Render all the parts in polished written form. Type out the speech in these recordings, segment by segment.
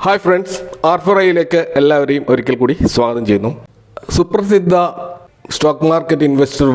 Hi friends, R4iയിലേക്ക് എല്ലാവരെയും ഒരിക്കൽ കൂടി സ്വാഗതം ചെയ്യുന്നു. സുപ്രസിദ്ധ സ്റ്റോക്ക് മാർക്കറ്റ് ഇൻവെസ്റ്റർ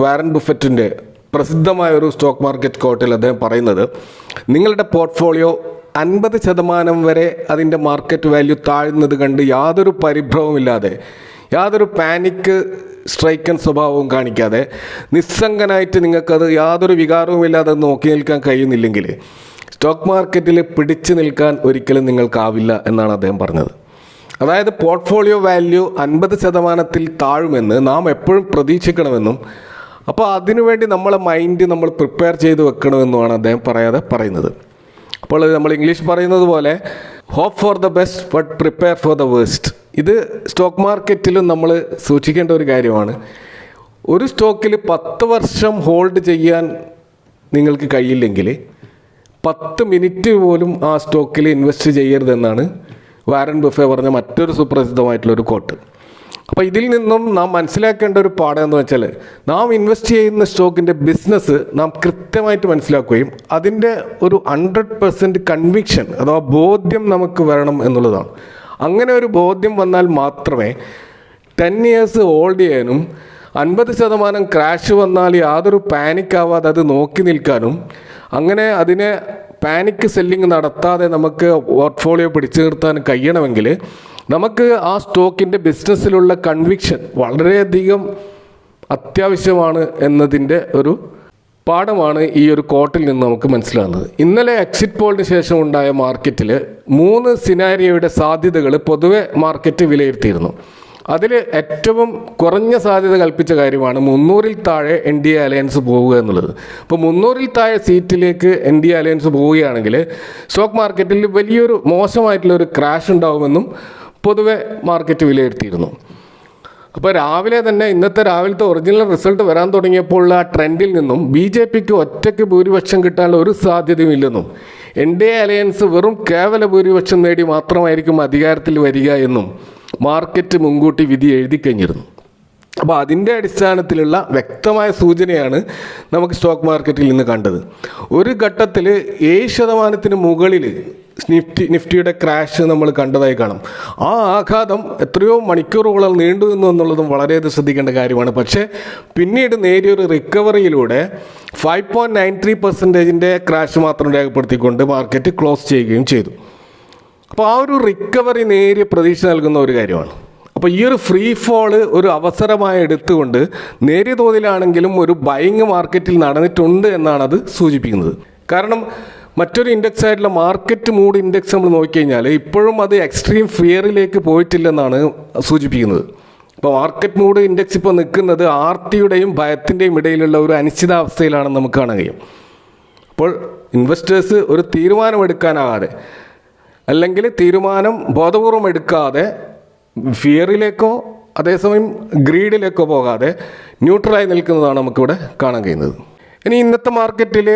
വാരൻ ബുഫറ്റിൻ്റെ പ്രസിദ്ധമായ ഒരു സ്റ്റോക്ക് മാർക്കറ്റ് കോട്ടിൽ അദ്ദേഹം പറയുന്നത്, നിങ്ങളുടെ പോർട്ട്ഫോളിയോ 50% വരെ അതിൻ്റെ മാർക്കറ്റ് വാല്യൂ താഴുന്നത് കണ്ട് യാതൊരു പരിഭ്രമവുമില്ലാതെ, യാതൊരു പാനിക്ക് സ്ട്രൈക്കൻ സ്വഭാവവും കാണിക്കാതെ, നിസ്സംഗനായിട്ട് നിങ്ങൾക്കത് യാതൊരു വികാരവുമില്ലാതെ നോക്കി നിൽക്കാൻ കഴിയുന്നില്ലെങ്കിൽ സ്റ്റോക്ക് മാർക്കറ്റിൽ പിടിച്ചു നിൽക്കാൻ ഒരിക്കലും നിങ്ങൾക്കാവില്ല എന്നാണ് അദ്ദേഹം പറഞ്ഞത്. അതായത് പോർട്ട്ഫോളിയോ വാല്യൂ 50% താഴുമെന്ന് നാം എപ്പോഴും പ്രതീക്ഷിക്കണമെന്നും, അപ്പോൾ അതിനുവേണ്ടി നമ്മളെ മൈൻഡ് നമ്മൾ പ്രിപ്പയർ ചെയ്ത് വെക്കണമെന്നുമാണ് അദ്ദേഹം പറയുന്നത്. അപ്പോൾ നമ്മൾ ഇംഗ്ലീഷ് പറയുന്നത് പോലെ hope for the best but prepare for the worst. ഇത് സ്റ്റോക്ക് മാർക്കറ്റിലും നമ്മൾ സൂക്ഷിക്കേണ്ട ഒരു കാര്യമാണ്. ഒരു സ്റ്റോക്കിൽ 10 വർഷം ഹോൾഡ് ചെയ്യാൻ നിങ്ങൾക്ക് കഴിയില്ലെങ്കിൽ 10 മിനിറ്റ് പോലും ആ സ്റ്റോക്കിൽ ഇൻവെസ്റ്റ് ചെയ്യരുതെന്നാണ് വാരൻ ബഫെ പറഞ്ഞ മറ്റൊരു സുപ്രസിദ്ധമായിട്ടുള്ളൊരു കോട്ട്. അപ്പോൾ ഇതിൽ നിന്നും നാം മനസ്സിലാക്കേണ്ട ഒരു പാഠം എന്ന് വെച്ചാൽ, നാം ഇൻവെസ്റ്റ് ചെയ്യുന്ന സ്റ്റോക്കിൻ്റെ ബിസിനസ് നാം കൃത്യമായിട്ട് മനസ്സിലാക്കുകയും അതിൻ്റെ ഒരു 100% കൺവിക്ഷൻ അഥവാ ബോധ്യം നമുക്ക് വരണം എന്നുള്ളതാണ്. അങ്ങനെ ഒരു ബോധ്യം വന്നാൽ മാത്രമേ 10 ഇയേഴ്സ് ഹോൾഡ് ചെയ്യാനും 50% ക്രാഷ് വന്നാൽ യാതൊരു പാനിക്കാവാതെ അത് നോക്കി നിൽക്കാനും, അങ്ങനെ അതിനെ പാനിക് സെല്ലിങ് നടത്താതെ നമുക്ക് പോർട്ട്ഫോളിയോ പിടിച്ചു നിർത്താൻ കഴിയണമെങ്കിൽ നമുക്ക് ആ സ്റ്റോക്കിൻ്റെ ബിസിനസ്സിലുള്ള കൺവിക്ഷൻ വളരെയധികം അത്യാവശ്യമാണ് എന്നതിൻ്റെ ഒരു പാഠമാണ് ഈ ഒരു കോട്ടിൽ നിന്ന് നമുക്ക് മനസ്സിലാകുന്നത്. ഇന്നലെ എക്സിറ്റ് പോളിന് ശേഷം ഉണ്ടായ മാർക്കറ്റിൽ 3 സിനാരിയോയുടെ സാധ്യതകൾ പൊതുവെ മാർക്കറ്റ് വിലയിരുത്തിയിരുന്നു. അതിൽ ഏറ്റവും കുറഞ്ഞ സാധ്യത കൽപ്പിച്ച കാര്യമാണ് 300-ൽ താഴെ NDA അലയൻസ് പോവുക എന്നുള്ളത്. അപ്പോൾ 300-ൽ താഴെ സീറ്റിലേക്ക് NDA അലയൻസ് പോവുകയാണെങ്കിൽ സ്റ്റോക്ക് മാർക്കറ്റിൽ വലിയൊരു മോശമായിട്ടുള്ളൊരു ക്രാഷ് ഉണ്ടാകുമെന്നും പൊതുവെ മാർക്കറ്റ് വിലയിരുത്തിയിരുന്നു. അപ്പോൾ രാവിലെ തന്നെ ഇന്നത്തെ രാവിലത്തെ ഒറിജിനൽ റിസൾട്ട് വരാൻ തുടങ്ങിയപ്പോൾ ആ ട്രെൻഡിൽ നിന്നും BJPക്ക് ഒറ്റയ്ക്ക് ഭൂരിപക്ഷം കിട്ടാനുള്ള ഒരു സാധ്യതയും ഇല്ലെന്നും, NDA അലയൻസ് വെറും കേവല ഭൂരിപക്ഷം നേടി മാത്രമായിരിക്കും അധികാരത്തിൽ വരിക എന്നും മാർക്കറ്റ് മുൻകൂട്ടി വിധി എഴുതി കഴിഞ്ഞിരുന്നു. അപ്പോൾ അതിൻ്റെ അടിസ്ഥാനത്തിലുള്ള വ്യക്തമായ സൂചനയാണ് നമുക്ക് സ്റ്റോക്ക് മാർക്കറ്റിൽ നിന്ന് കണ്ടത്. ഒരു ഘട്ടത്തിൽ 7% മുകളിൽ നിഫ്റ്റിയുടെ ക്രാഷ് നമ്മൾ കണ്ടതായി കാണും. ആ ആഘാതം എത്രയോ മണിക്കൂറുകളാൽ നീണ്ടു നിന്നു എന്നുള്ളതും വളരെയധികം ശ്രദ്ധിക്കേണ്ട കാര്യമാണ്. പക്ഷേ പിന്നീട് നേരിയൊരു റിക്കവറിയിലൂടെ 5.93% ക്രാഷ് മാത്രം രേഖപ്പെടുത്തിക്കൊണ്ട് മാർക്കറ്റ് ക്ലോസ് ചെയ്യുകയും ചെയ്തു. അപ്പോൾ ആ ഒരു റിക്കവറി നേരിയ പ്രതീക്ഷ നൽകുന്ന ഒരു കാര്യമാണ്. അപ്പോൾ ഈ ഒരു ഫ്രീ ഫോള് ഒരു അവസരമായി എടുത്തുകൊണ്ട് നേരിയ തോതിലാണെങ്കിലും ഒരു ബൈങ് മാർക്കറ്റിൽ നടന്നിട്ടുണ്ട് എന്നാണ് അത് സൂചിപ്പിക്കുന്നത്. കാരണം മറ്റൊരു ഇൻഡെക്സ് ആയിട്ടുള്ള മാർക്കറ്റ് മൂഡ് ഇൻഡെക്സ് നമ്മൾ നോക്കിക്കഴിഞ്ഞാൽ ഇപ്പോഴും അത് എക്സ്ട്രീം ഫിയറിലേക്ക് പോയിട്ടില്ലെന്നാണ് സൂചിപ്പിക്കുന്നത്. ഇപ്പോൾ മാർക്കറ്റ് മൂഡ് ഇൻഡെക്സ് ഇപ്പോൾ നിൽക്കുന്നത് ആർത്തിയുടെയും ഭയത്തിൻ്റെയും ഇടയിലുള്ള ഒരു അനിശ്ചിതാവസ്ഥയിലാണെന്ന് നമുക്ക് കാണാൻ കഴിയും. അപ്പോൾ ഇൻവെസ്റ്റേഴ്സ് ഒരു തീരുമാനമെടുക്കാനാകാതെ, അല്ലെങ്കിൽ തീരുമാനം ബോധപൂർവം എടുക്കാതെ ഫിയറിലേക്കോ അതേസമയം ഗ്രീഡിലേക്കോ പോകാതെ ന്യൂട്രലായി നിൽക്കുന്നതാണ് നമുക്കിവിടെ കാണാൻ കഴിയുന്നത്. ഇനി ഇന്നത്തെ മാർക്കറ്റിൽ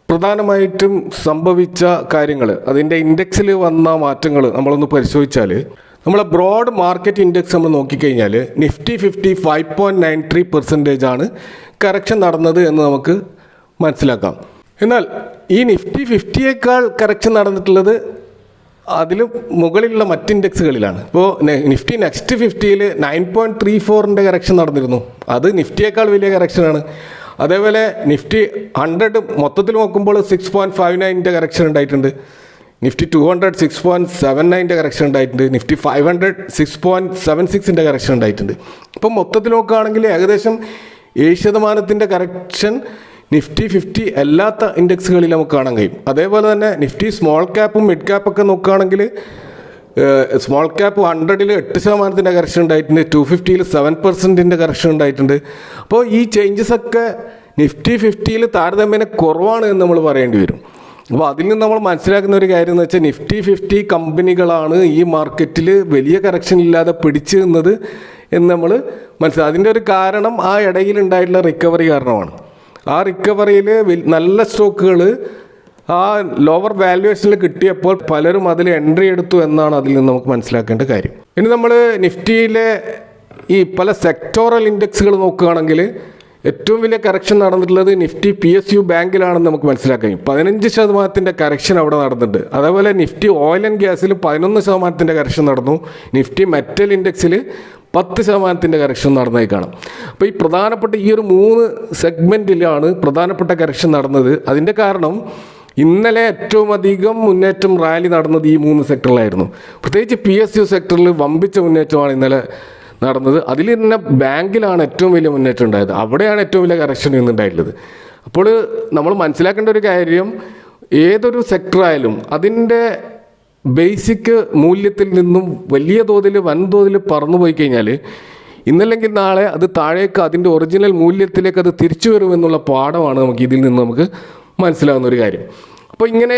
പ്രധാനമായിട്ടും സംഭവിച്ച കാര്യങ്ങൾ, അതിൻ്റെ ഇൻഡെക്സിൽ വന്ന മാറ്റങ്ങൾ നമ്മളൊന്ന് പരിശോധിച്ചാൽ, നമ്മളെ ബ്രോഡ് മാർക്കറ്റ് ഇൻഡെക്സ് നമ്മൾ നോക്കിക്കഴിഞ്ഞാൽ നിഫ്റ്റി 50 5.93% ആണ് കറക്ഷൻ നടന്നത് എന്ന് നമുക്ക് മനസ്സിലാക്കാം. എന്നാൽ ഈ നിഫ്റ്റി 50യേക്കാൾ കറക്ഷൻ നടന്നിട്ടുള്ളത് അതിലും മുകളിലുള്ള മറ്റ് ഇൻഡെക്സുകളിലാണ്. ഇപ്പോൾ നിഫ്റ്റി നെക്സ്റ്റ് 50യിൽ 9.34 കറക്ഷൻ നടന്നിരുന്നു. അത് നിഫ്റ്റിയേക്കാൾ വലിയ കറക്ഷനാണ്. അതേപോലെ നിഫ്റ്റി 100 മൊത്തത്തിൽ നോക്കുമ്പോൾ 6.59 കറക്ഷൻ ഉണ്ടായിട്ടുണ്ട്. നിഫ്റ്റി 200 6.79 കറക്ഷൻ ഉണ്ടായിട്ടുണ്ട്. നിഫ്റ്റി 500 6.76 കറക്ഷൻ ഉണ്ടായിട്ടുണ്ട്. ഇപ്പം മൊത്തത്തിൽ നോക്കുകയാണെങ്കിൽ ഏകദേശം 7% കറക്ഷൻ നിഫ്റ്റി 50 അല്ലാത്ത ഇൻഡെക്സുകളിൽ നമുക്ക് കാണാൻ കഴിയും. അതേപോലെ തന്നെ നിഫ്റ്റി സ്മോൾ ക്യാപ്പും മിഡ് ക്യാപ്പൊക്കെ നോക്കുകയാണെങ്കിൽ സ്മോൾ ക്യാപ്പ് 100-ൽ 8% കറക്ഷൻ ഉണ്ടായിട്ടുണ്ട്. 250-ൽ 7% കറക്ഷൻ ഉണ്ടായിട്ടുണ്ട്. അപ്പോൾ ഈ ചേഞ്ചസ് ഒക്കെ നിഫ്റ്റി 50-ൽ താരതമ്യേന കുറവാണ് എന്ന് നമ്മൾ പറയേണ്ടി വരും. അപ്പോൾ അതിൽ നിന്ന് നമ്മൾ മനസ്സിലാക്കുന്ന ഒരു കാര്യം എന്ന് വെച്ചാൽ നിഫ്റ്റി 50 കമ്പനികളാണ് ഈ മാർക്കറ്റിൽ വലിയ കറക്ഷൻ ഇല്ലാതെ പിടിച്ചു നിന്നത് എന്ന് നമ്മൾ മനസ്സിലാക്കുക. അതിൻ്റെ ഒരു കാരണം ആ ഇടയിലുണ്ടായിട്ടുള്ള റിക്കവറി കാരണമാണ്. ആ റിക്കവറിയിൽ നല്ല സ്റ്റോക്കുകൾ ആ ലോവർ വാല്യുവേഷനിൽ കിട്ടിയപ്പോൾ പലരും അതിൽ എൻട്രി എടുത്തു എന്നാണ് അതിൽ നിന്ന് നമുക്ക് മനസ്സിലാക്കേണ്ട കാര്യം. ഇനി നമ്മൾ നിഫ്റ്റിയിലെ ഈ പല സെക്ടോറൽ ഇൻഡെക്സുകൾ നോക്കുകയാണെങ്കിൽ ഏറ്റവും വലിയ കറക്ഷൻ നടന്നിട്ടുള്ളത് നിഫ്റ്റി PSU ബാങ്കിലാണെന്ന് നമുക്ക് മനസ്സിലാക്കാൻ കഴിയും. 15% കറക്ഷൻ അവിടെ നടന്നിട്ടുണ്ട്. അതേപോലെ നിഫ്റ്റി ഓയിൽ ആൻഡ് ഗ്യാസിൽ 11% കറക്ഷൻ നടന്നു. നിഫ്റ്റി മെറ്റൽ ഇൻഡെക്സിൽ 10% കറക്ഷൻ നടന്നതായി കാണാം. അപ്പോൾ ഈ പ്രധാനപ്പെട്ട ഈ ഒരു 3 സെഗ്മെൻറ്റിലാണ് പ്രധാനപ്പെട്ട കറക്ഷൻ നടന്നത്. അതിൻ്റെ കാരണം ഇന്നലെ ഏറ്റവും അധികം മുന്നേറ്റം റാലി നടന്നത് ഈ 3 സെക്ടറിലായിരുന്നു. പ്രത്യേകിച്ച് PSU സെക്ടറിൽ വമ്പിച്ച മുന്നേറ്റമാണ് ഇന്നലെ നടന്നത്. അതിൽ തന്നെ ബാങ്കിലാണ് ഏറ്റവും വലിയ മുന്നേറ്റം ഉണ്ടായത്. അവിടെയാണ് ഏറ്റവും വലിയ കറക്ഷൻ ഇന്നുണ്ടായിട്ടുള്ളത്. അപ്പോൾ നമ്മൾ മനസ്സിലാക്കേണ്ട ഒരു കാര്യം, ഏതൊരു സെക്ടറായാലും അതിൻ്റെ ബേസിക് മൂല്യത്തിൽ നിന്നും വലിയ തോതിൽ വൻതോതിൽ പറന്നു പോയി കഴിഞ്ഞാൽ ഇന്നല്ലെങ്കിൽ നാളെ അത് താഴേക്ക് അതിൻ്റെ ഒറിജിനൽ മൂല്യത്തിലേക്ക് അത് തിരിച്ചു വരുമെന്നുള്ള പാഠമാണ് നമുക്ക് ഇതിൽ നിന്ന് നമുക്ക് മനസ്സിലാകുന്ന ഒരു കാര്യം. അപ്പോൾ ഇങ്ങനെ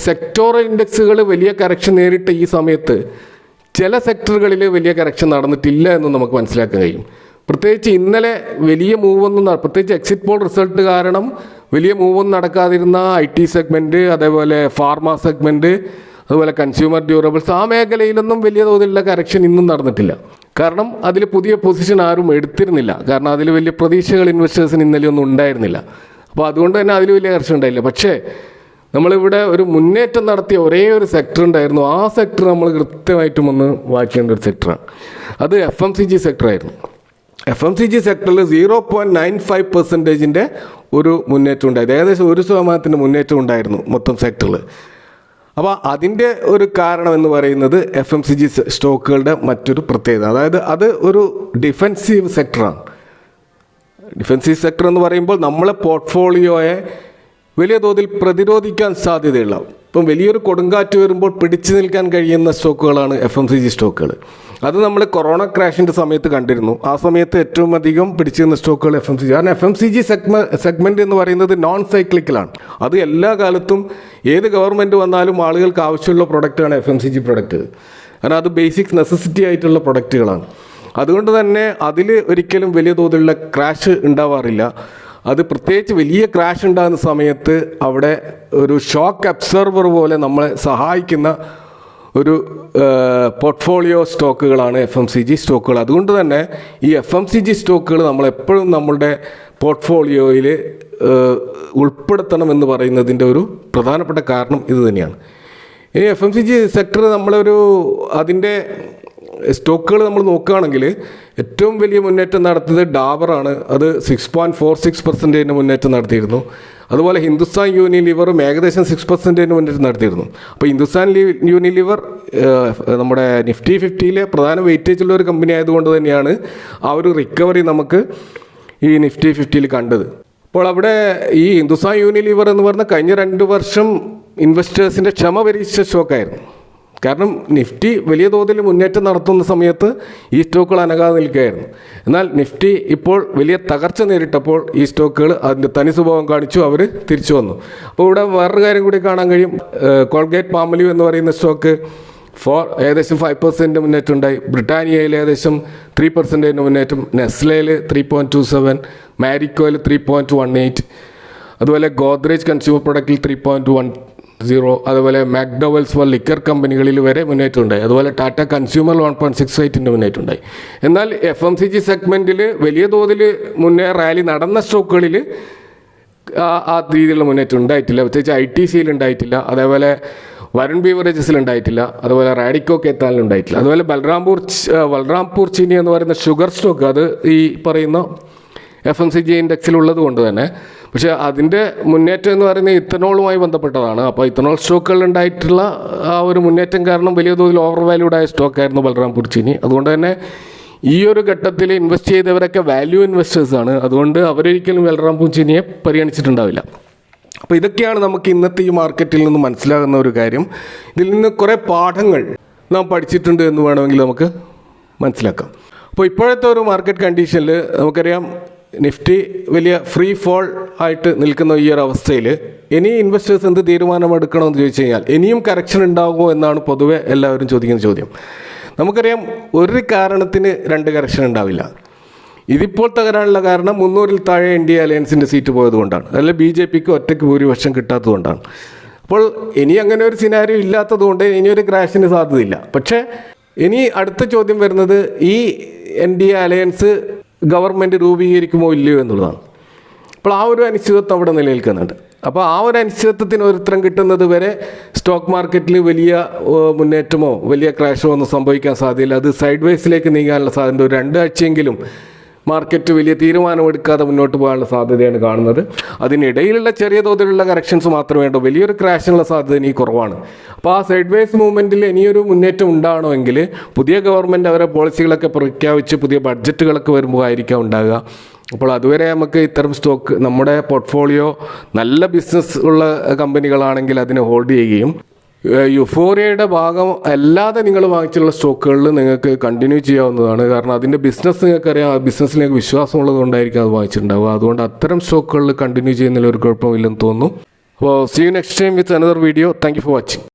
സെക്ടോറൽ ഇൻഡെക്സുകൾ വലിയ കറക്ഷൻ നേരിട്ട ഈ സമയത്ത് ചില സെക്ടറുകളിൽ വലിയ കറക്ഷൻ നടന്നിട്ടില്ല എന്ന് നമുക്ക് മനസ്സിലാക്കാൻ കഴിയും. പ്രത്യേകിച്ച് ഇന്നലെ വലിയ മൂവൊന്നും, പ്രത്യേകിച്ച് എക്സിറ്റ് പോൾ റിസൾട്ട് കാരണം വലിയ മൂവൊന്നും നടക്കാതിരുന്ന IT സെഗ്മെൻറ്റ്, അതേപോലെ ഫാർമ സെഗ്മെൻറ്റ്, അതുപോലെ കൺസ്യൂമർ ഡ്യൂറബിൾസ്, ആ മേഖലയിലൊന്നും വലിയ തോതിലുള്ള കറക്ഷൻ ഇന്നും നടന്നിട്ടില്ല. കാരണം അതിൽ പുതിയ പൊസിഷൻ ആരും എടുത്തിരുന്നില്ല. കാരണം അതിൽ വലിയ പ്രതീക്ഷകൾ ഇൻവെസ്റ്റേഴ്സിന് ഇന്നലെ ഒന്നും ഉണ്ടായിരുന്നില്ല. അപ്പോൾ അതുകൊണ്ട് തന്നെ അതിൽ വലിയ കറക്ഷൻ ഉണ്ടായില്ല. പക്ഷേ നമ്മളിവിടെ ഒരു മുന്നേറ്റം നടത്തിയ ഒരേ ഒരു സെക്ടർ ഉണ്ടായിരുന്നു. ആ സെക്ടർ നമ്മൾ കൃത്യമായിട്ടും ഒന്ന് വാച്ച് ചെയ്യേണ്ട ഒരു സെക്ടറാണ്. അത് FMCG സെക്ടറായിരുന്നു. FMCG സെക്ടറിൽ 0.95% ഒരു മുന്നേറ്റം ഉണ്ടായത്. ഏകദേശം 1% മുന്നേറ്റം ഉണ്ടായിരുന്നു മൊത്തം സെക്ടറിൽ. അപ്പോൾ അതിൻ്റെ ഒരു കാരണം എന്ന് പറയുന്നത് FMCG സ്റ്റോക്കുകളുടെ മറ്റൊരു പ്രത്യേകത, അതായത് അത് ഒരു ഡിഫെൻസീവ് സെക്ടറാണ്. ഡിഫെൻസീവ് സെക്ടർ എന്ന് പറയുമ്പോൾ നമ്മളെ പോർട്ട്ഫോളിയോയെ വലിയ തോതിൽ പ്രതിരോധിക്കാൻ സാധ്യതയുള്ള, ഇപ്പം വലിയൊരു കൊടുങ്കാറ്റ് വരുമ്പോൾ പിടിച്ചു നിൽക്കാൻ കഴിയുന്ന സ്റ്റോക്കുകളാണ് FMCG സ്റ്റോക്കുകൾ. അത് നമ്മൾ കൊറോണ ക്രാഷിൻ്റെ സമയത്ത് കണ്ടിരുന്നു. ആ സമയത്ത് ഏറ്റവും അധികം പിടിച്ചു നിന്ന സ്റ്റോക്കുകൾ FMCG. കാരണം FMCG സെഗ്മെൻറ്റ് എന്ന് പറയുന്നത് നോൺ സൈക്ലിക്കലാണ്. അത് എല്ലാ കാലത്തും ഏത് ഗവൺമെൻറ് വന്നാലും ആളുകൾക്ക് ആവശ്യമുള്ള പ്രൊഡക്റ്റാണ് FMCG പ്രൊഡക്റ്റ്. കാരണം അത് ബേസിക് നെസസിറ്റി ആയിട്ടുള്ള പ്രൊഡക്റ്റുകളാണ്. അതുകൊണ്ട് തന്നെ അതിൽ ഒരിക്കലും വലിയ തോതിലുള്ള ക്രാഷ് ഉണ്ടാവാറില്ല. അത് പ്രത്യേകിച്ച് വലിയ ക്രാഷ് ഉണ്ടാകുന്ന സമയത്ത് അവിടെ ഒരു ഷോക്ക് അബ്സർവർ പോലെ നമ്മളെ സഹായിക്കുന്ന ഒരു പോർട്ട്ഫോളിയോ സ്റ്റോക്കുകളാണ് FMCG സ്റ്റോക്കുകൾ. അതുകൊണ്ട് തന്നെ ഈ FMCG സ്റ്റോക്കുകൾ നമ്മളെപ്പോഴും നമ്മളുടെ പോർട്ട്ഫോളിയോയിൽ ഉൾപ്പെടുത്തണമെന്ന് പറയുന്നതിൻ്റെ ഒരു പ്രധാനപ്പെട്ട കാരണം ഇത് തന്നെയാണ്. ഇനി FMCG സെക്ടർ നമ്മളൊരു അതിൻ്റെ സ്റ്റോക്കുകൾ നമ്മൾ നോക്കുകയാണെങ്കിൽ ഏറ്റവും വലിയ മുന്നേറ്റം നടത്തിയത് ഡാബറാണ്. അത് 6.46% മുന്നേറ്റം നടത്തിയിരുന്നു. അതുപോലെ ഹിന്ദുസ്ഥാൻ യൂണിലിവറും ഏകദേശം 6% മുന്നേറ്റം നടത്തിയിരുന്നു. അപ്പോൾ ഹിന്ദുസ്ഥാൻ യൂണിലിവർ നമ്മുടെ നിഫ്റ്റി 50-ലെ പ്രധാന വെയിറ്റേജുള്ള ഒരു കമ്പനി ആയതുകൊണ്ട് തന്നെയാണ് ആ ഒരു റിക്കവറി നമുക്ക് ഈ നിഫ്റ്റി 50-ൽ കണ്ടത്. അപ്പോൾ അവിടെ ഈ ഹിന്ദുസ്ഥാൻ യൂണിലിവർ എന്ന് പറഞ്ഞാൽ കഴിഞ്ഞ 2 വർഷം ഇൻവെസ്റ്റേഴ്സിൻ്റെ ക്ഷമ പരീക്ഷിച്ച സ്റ്റോക്കായിരുന്നു. കാരണം നിഫ്റ്റി വലിയ തോതിൽ മുന്നേറ്റം നടത്തുന്ന സമയത്ത് ഈ സ്റ്റോക്കുകൾ അനങ്ങാതെ നിൽക്കുകയായിരുന്നു. എന്നാൽ നിഫ്റ്റി ഇപ്പോൾ വലിയ തകർച്ച നേരിട്ടപ്പോൾ ഈ സ്റ്റോക്കുകൾ അതിൻ്റെ തനി സ്വഭാവം കാണിച്ചു, അവർ തിരിച്ചു വന്നു. അപ്പോൾ ഇവിടെ വേറൊരു കാര്യം കൂടി കാണാൻ കഴിയും. കോൾഗേറ്റ് പാമലിവ് എന്ന് പറയുന്ന സ്റ്റോക്ക് ഏകദേശം 5% മുന്നേറ്റം ഉണ്ടായി. ബ്രിട്ടാനിയയിൽ ഏകദേശം 3% മുന്നേറ്റം, നെസ്ലയിൽ 3.27, മാരിക്കോയിൽ 3.18, അതുപോലെ ഗോദ്രേജ് കൺസ്യൂമർ പ്രൊഡക്റ്റിൽ 3.10, അതുപോലെ മാക്ഡൊവൽസ് ലിക്കർ കമ്പനികളിൽ വരെ മുന്നേറ്റം ഉണ്ടായി. അതുപോലെ ടാറ്റ കൺസ്യൂമർ 1.68 മുന്നേറ്റം ഉണ്ടായി. എന്നാൽ FMCG സെഗ്മെൻറ്റിൽ വലിയ തോതിൽ റാലി നടന്ന സ്റ്റോക്കുകളിൽ ആ രീതിയിലുള്ള മുന്നേറ്റം ഉണ്ടായിട്ടില്ല. പ്രത്യേകിച്ച് ITCയിൽ ഉണ്ടായിട്ടില്ല, അതേപോലെ വരുൺ ബീവറേജസിൽ ഉണ്ടായിട്ടില്ല, അതുപോലെ റാഡിക്കോ കേത്താലിൽ ഉണ്ടായിട്ടില്ല. അതുപോലെ ബൽറാംപൂർ ചീനി എന്ന് പറയുന്ന ഷുഗർ സ്റ്റോക്ക്, അത് ഈ പറയുന്ന FMCG ഇൻഡെക്സിലുള്ളത് കൊണ്ട് തന്നെ, പക്ഷേ അതിൻ്റെ മുന്നേറ്റം എന്ന് പറയുന്നത് ഇത്തനോളുമായി ബന്ധപ്പെട്ടതാണ്. അപ്പോൾ ഇത്തനോൾ സ്റ്റോക്കുകളിൽ ഉണ്ടായിട്ടുള്ള ആ ഒരു മുന്നേറ്റം കാരണം വലിയ തോതിൽ ഓവർ വാല്യൂഡായ സ്റ്റോക്കായിരുന്നു ബൽറാംപൂർ ചീനി. അതുകൊണ്ട് തന്നെ ഈ ഒരു ഘട്ടത്തിൽ ഇൻവെസ്റ്റ് ചെയ്തവരൊക്കെ വാല്യൂ ഇൻവെസ്റ്റേഴ്സാണ്. അതുകൊണ്ട് അവരൊരിക്കലും ബൽറാംപൂർ ചീനിയെ പരിഗണിച്ചിട്ടുണ്ടാവില്ല. അപ്പോൾ ഇതൊക്കെയാണ് നമുക്ക് ഇന്നത്തെ ഈ മാർക്കറ്റിൽ നിന്ന് മനസ്സിലാകുന്ന ഒരു കാര്യം. ഇതിൽ നിന്ന് കുറേ പാഠങ്ങൾ നാം പഠിച്ചിട്ടുണ്ട് എന്ന് വേണമെങ്കിൽ നമുക്ക് മനസ്സിലാക്കാം. അപ്പോൾ ഇപ്പോഴത്തെ ഒരു മാർക്കറ്റ് കണ്ടീഷനിൽ നമുക്കറിയാം, നിഫ്റ്റി വലിയ ഫ്രീ ഫോൾ ആയിട്ട് നിൽക്കുന്ന ഈ ഒരു അവസ്ഥയിൽ ഇനി ഇൻവെസ്റ്റേഴ്സ് എന്ത് തീരുമാനമെടുക്കണമെന്ന് ചോദിച്ചു കഴിഞ്ഞാൽ ഇനിയും കറക്ഷൻ ഉണ്ടാകുമോ എന്നാണ് പൊതുവെ എല്ലാവരും ചോദിക്കുന്ന ചോദ്യം. നമുക്കറിയാം, ഒരു കാരണത്തിന് 2 കറക്ഷൻ ഉണ്ടാവില്ല. ഇതിപ്പോൾ തകരാനുള്ള കാരണം 300-ൽ താഴെ NDA അലയൻസിൻ്റെ സീറ്റ് പോയതുകൊണ്ടാണ്, അല്ല BJPക്ക് ഒറ്റയ്ക്ക് ഭൂരിപക്ഷം കിട്ടാത്തതുകൊണ്ടാണ്. അപ്പോൾ ഇനി അങ്ങനെ ഒരു സിനാരിയോ ഇല്ലാത്തതുകൊണ്ട് ഇനിയൊരു ക്രാഷിന് സാധ്യതയില്ല. പക്ഷേ ഇനി അടുത്ത ചോദ്യം വരുന്നത്, ഈ NDA അലയൻസ് ഗവൺമെൻറ് രൂപീകരിക്കുമോ ഇല്ലയോ എന്നുള്ളതാണ്. അപ്പോൾ ആ ഒരു അനിശ്ചിതത്വം അവിടെ നിലനിൽക്കുന്നുണ്ട്. അപ്പോൾ ആ ഒരു അനിശ്ചിതത്വത്തിന് ഒരു ഉത്തരം കിട്ടുന്നത് വരെ സ്റ്റോക്ക് മാർക്കറ്റിൽ വലിയ മുന്നേറ്റമോ വലിയ ക്രാഷോ ഒന്നും സംഭവിക്കാൻ സാധ്യതയില്ല. അത് സൈഡ് വേസിലേക്ക് നീങ്ങാനുള്ള സാധ്യത ഒരു 2 ആഴ്ചയെങ്കിലും മാർക്കറ്റ് വലിയ തീരുമാനമെടുക്കാതെ മുന്നോട്ട് പോകാനുള്ള സാധ്യതയാണ് കാണുന്നത്. അതിനിടയിലുള്ള ചെറിയ തോതിലുള്ള കറക്ഷൻസ് മാത്രമേ ഉള്ളൂ. വലിയൊരു ക്രാഷിനുള്ള സാധ്യത ഇനി കുറവാണ്. അപ്പോൾ ആ സൈഡ് വേസ് മൂവ്മെൻറ്റിൽ ഇനിയൊരു മുന്നേറ്റം ഉണ്ടാകണമെങ്കിൽ പുതിയ ഗവൺമെൻറ് അവരെ പോളിസികളൊക്കെ പ്രഖ്യാപിച്ച് പുതിയ ബഡ്ജറ്റുകളൊക്കെ വരുമ്പോൾ ആയിരിക്കാം ഉണ്ടാകുക. അപ്പോൾ അതുവരെ നമുക്ക് ഇത്തരം സ്റ്റോക്ക് നമ്മുടെ പോർട്ട്ഫോളിയോ നല്ല ബിസിനസ് ഉള്ള കമ്പനികളാണെങ്കിൽ അതിനെ ഹോൾഡ് ചെയ്യുകയും യുഫോറിയയുടെ ഭാഗം അല്ലാതെ നിങ്ങൾ വാങ്ങിച്ചുള്ള സ്റ്റോക്കുകളിൽ നിങ്ങൾക്ക് കണ്ടിന്യൂ ചെയ്യാവുന്നതാണ്. കാരണം അതിൻ്റെ ബിസിനസ് നിങ്ങൾക്കറിയാം, ആ ബിസിനസ്സിൽ നിങ്ങൾക്ക് വിശ്വാസമുള്ളത് കൊണ്ടായിരിക്കും അത് വാങ്ങിച്ചിട്ടുണ്ടാവുക. അതുകൊണ്ട് അത്തരം സ്റ്റോക്കുകളിൽ കണ്ടിന്യൂ ചെയ്യുന്നതിൽ ഒരു കുഴപ്പമില്ലെന്ന് തോന്നുന്നു. അപ്പോൾ see you next time with another video. Thank you for watching.